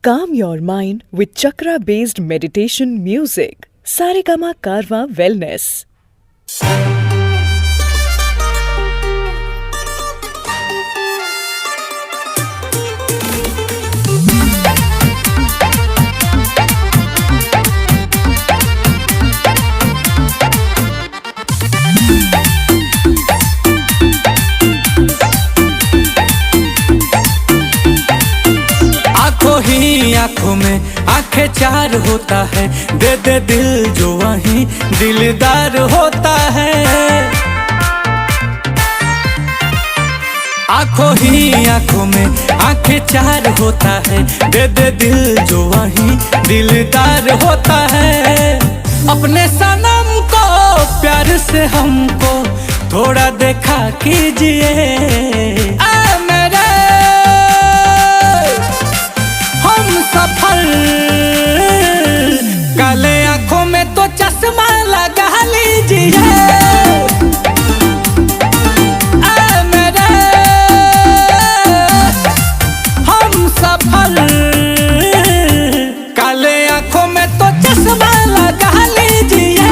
Calm your mind with chakra-based meditation music. Saregama Karwa Wellness. आँखों में आंखें चार होता है, दे दे दिल जो वहीं दिलदार होता है। आँखों में आंखें चार होता है, दे दे दिल जो वहीं दिलदार होता है। अपने सनम को प्यार से हमको थोड़ा देखा कीजिए। सफल काले आंखों में तो चश्मा लगा लीजिए। मेरे हम सफल काले आंखों में तो चश्मा लगा लीजिए।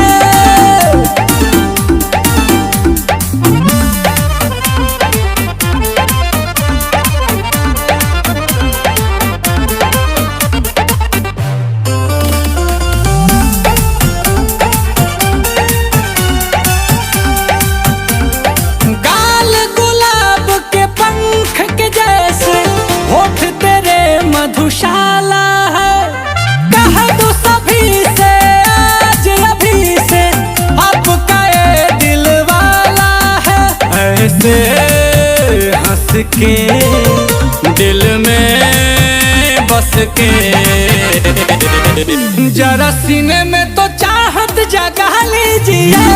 मधुशाला है, कह दो सभी से आज अभी से आपका ये दिल वाला है। ऐसे हंस के दिल में बस के जरा सीने में तो चाहत जगा लीजिए।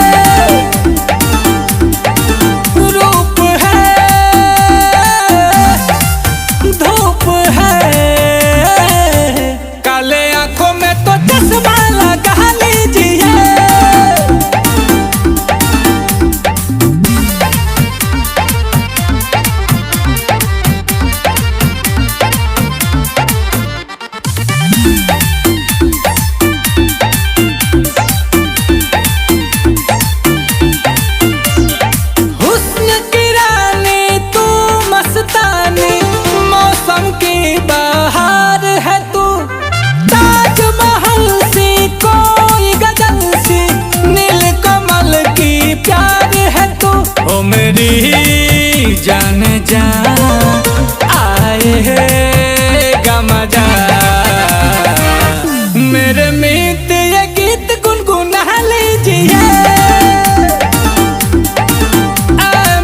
रूप है धूप है, चश्मा लगा लीजिए। हुस्न की रानी तू मस्तानी, मौसम की बहार है तू। ताजमहल सी कोई गजल सी, नीलकमल की प्यार है तू। ओ मेरी जान जा आए है मजा। मेरे मीत ये गीत गुनगुना लीजिए।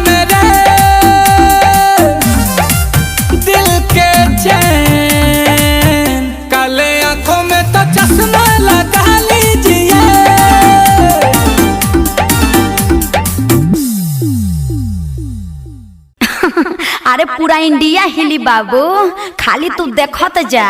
मेरे दिल के चैन काले आंखों में तो चश्मा लगा लीजिए। अरे पूरा इंडिया हिली बाबू, खाली तू देखत जा।